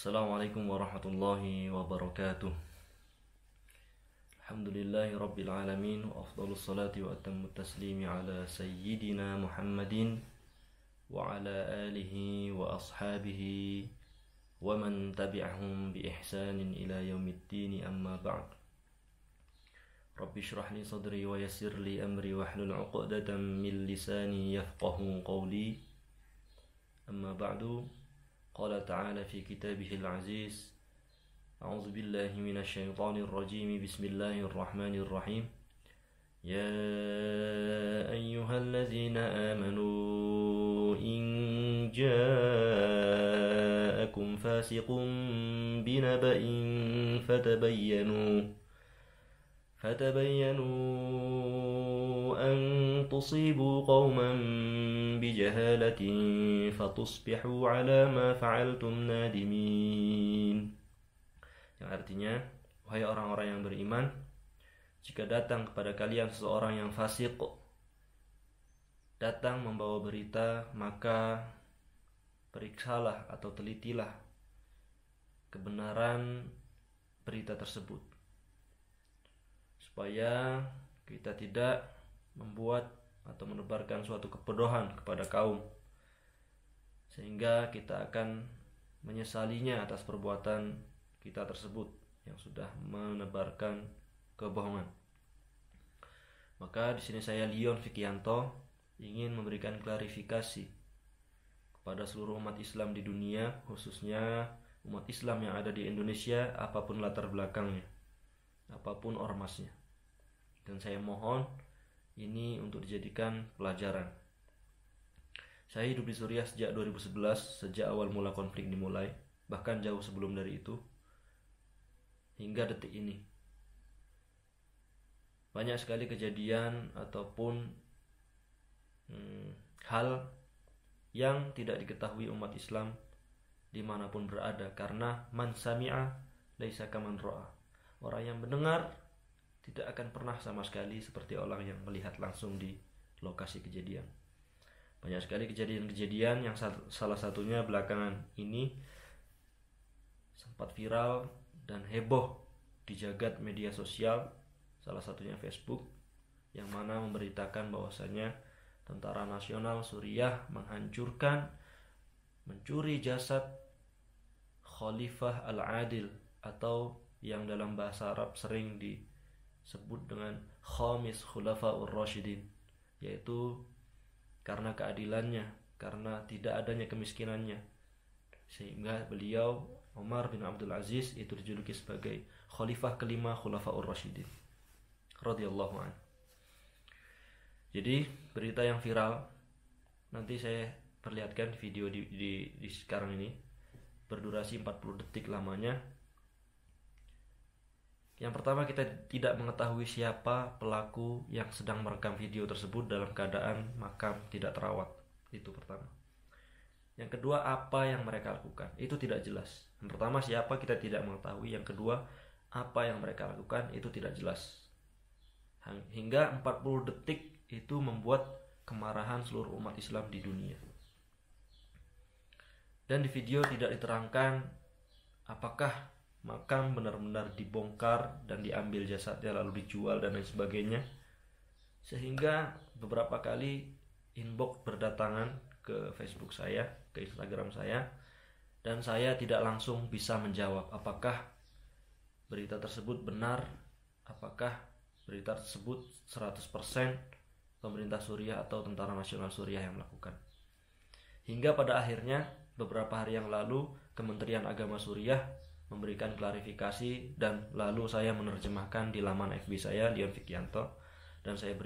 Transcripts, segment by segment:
Assalamualaikum warahmatullahi wabarakatuh. Alhamdulillahi rabbil alamin, wa afdalus salati wa atammu taslimi ala sayyidina Muhammadin wa ala alihi wa ashabihi wa man tabi'ahum bi ihsanin ila yaumiddin, amma ba'd. Rabbi shrah li sadri wa yassir li amri wahlul 'uqdatam min lisani yafqahu qawli. Amma ba'du. Qala ta'ala fi kitabihil aziz. A'udzu billahi minasy syaithanir rajim. Bismillahirrahmanirrahim. Ya ayyuhalladzina amanu in ja'akum fasiqun binaba'in فتبينوا أن تصيبوا قوما بجهالة فتصبحوا على ما فعلتم نادمين. Yang artinya, wahai orang-orang yang beriman, jika datang kepada kalian seseorang yang fasik, datang membawa berita, maka periksalah atau telitilah kebenaran berita tersebut, supaya kita tidak membuat atau menebarkan suatu kebodohan kepada kaum, sehingga kita akan menyesalinya atas perbuatan kita tersebut yang sudah menebarkan kebohongan. Maka di sini saya Leon Fikianto ingin memberikan klarifikasi kepada seluruh umat Islam di dunia, khususnya umat Islam yang ada di Indonesia, apapun latar belakangnya, apapun ormasnya. Dan saya mohon ini untuk dijadikan pelajaran. Saya hidup di Suriah sejak 2011, sejak awal mula konflik dimulai, bahkan jauh sebelum dari itu, hingga detik ini. Banyak sekali kejadian ataupun hal yang tidak diketahui umat Islam dimanapun berada, karena man sami'a laisa kaman ra'a. Orang yang mendengar tidak akan pernah sama sekali seperti orang yang melihat langsung di lokasi kejadian. Banyak sekali kejadian-kejadian yang salah satunya belakangan ini sempat viral dan heboh di jagat media sosial, salah satunya Facebook, yang mana memberitakan bahwasanya Tentara Nasional Suriah mencuri jasad Khalifah Al-Adil, atau yang dalam bahasa Arab sering disebut dengan Khamis Khulafaur Rasyidin, yaitu karena keadilannya, karena tidak adanya kemiskinannya, sehingga beliau Umar bin Abdul Aziz itu dijuluki sebagai Khalifah kelima Khulafaur Rasyidin radhiyallahu anhu. Jadi berita yang viral, nanti saya perlihatkan video di sekarang ini, berdurasi 40 detik lamanya. Yang pertama, kita tidak mengetahui siapa pelaku yang sedang merekam video tersebut dalam keadaan makam tidak terawat. Itu pertama. Yang kedua, apa yang mereka lakukan, itu tidak jelas. Yang pertama, siapa, kita tidak mengetahui. Yang kedua, apa yang mereka lakukan, itu tidak jelas. Hingga 40 detik itu membuat kemarahan seluruh umat Islam di dunia. Dan di video tidak diterangkan apakah makam benar-benar dibongkar dan diambil jasadnya lalu dijual dan lain sebagainya, sehingga beberapa kali inbox berdatangan ke Facebook saya, ke Instagram saya, dan saya tidak langsung bisa menjawab apakah berita tersebut benar, apakah berita tersebut 100% pemerintah Suriah atau Tentara Nasional Suriah yang melakukan. Hingga pada akhirnya beberapa hari yang lalu Kementerian Agama Suriah memberikan klarifikasi, dan lalu saya menerjemahkan di laman FB saya Leon Fikianto, dan saya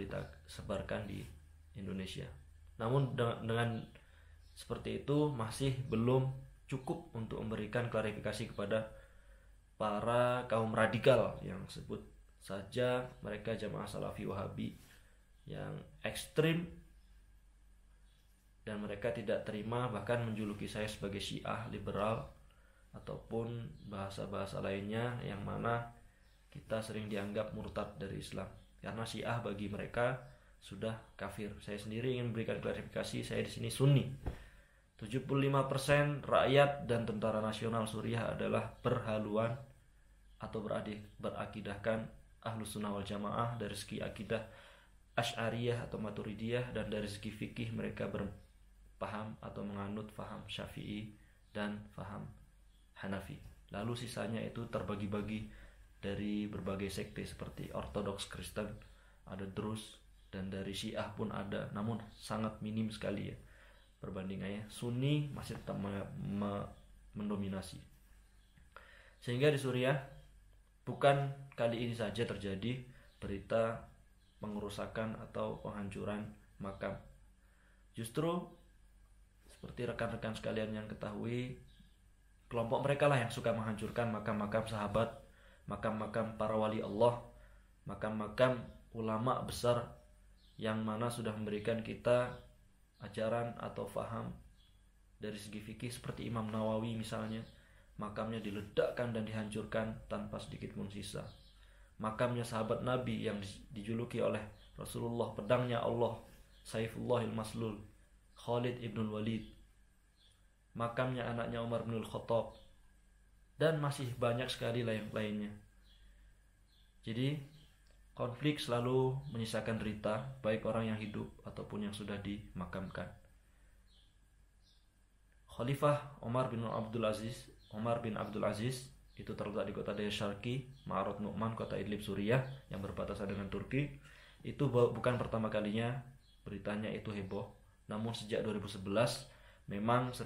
sebarkan di Indonesia. Namun dengan seperti itu masih belum cukup untuk memberikan klarifikasi kepada para kaum radikal yang sebut saja mereka jamaah Salafi Wahabi yang ekstrim, dan mereka tidak terima, bahkan menjuluki saya sebagai Syiah liberal ataupun bahasa-bahasa lainnya yang mana kita sering dianggap murtad dari Islam, karena Syiah bagi mereka sudah kafir. Saya sendiri ingin memberikan klarifikasi, saya di sini Sunni, 75% rakyat dan tentara nasional Suriah adalah berhaluan atau berakidahkan Ahlus Sunnah wal Jamaah dari segi akidah Asy'ariyah atau Maturidiyah, dan dari segi fikih mereka berpaham atau menganut faham Syafi'i dan faham Hanafi. Lalu sisanya itu terbagi-bagi dari berbagai sekte seperti Ortodoks Kristen, ada Druze, dan dari Syiah pun ada, namun sangat minim sekali ya perbandingannya. Sunni masih tetap mendominasi. Sehingga di Suriah bukan kali ini saja terjadi berita pengerusakan atau penghancuran makam. Justru seperti rekan-rekan sekalian yang ketahui, kelompok mereka lah yang suka menghancurkan makam-makam sahabat, makam-makam para wali Allah, makam-makam ulama besar yang mana sudah memberikan kita ajaran atau faham dari segi fikih, seperti Imam Nawawi misalnya, makamnya diledakkan dan dihancurkan tanpa sedikit pun sisa. Makamnya sahabat Nabi yang dijuluki oleh Rasulullah pedangnya Allah, Saifullahil Maslul, Khalid ibn Walid, makamnya anaknya Umar bin Khattab, dan masih banyak sekali lainnya. Jadi konflik selalu menyisakan derita, baik orang yang hidup ataupun yang sudah dimakamkan. Khalifah Umar bin Abdul Aziz itu terletak di kota Diyarbakir, Ma'arad Nu'man, kota Idlib, Suriah yang berbatasan dengan Turki. Itu bukan pertama kalinya beritanya itu heboh, namun sejak 2011 memang sering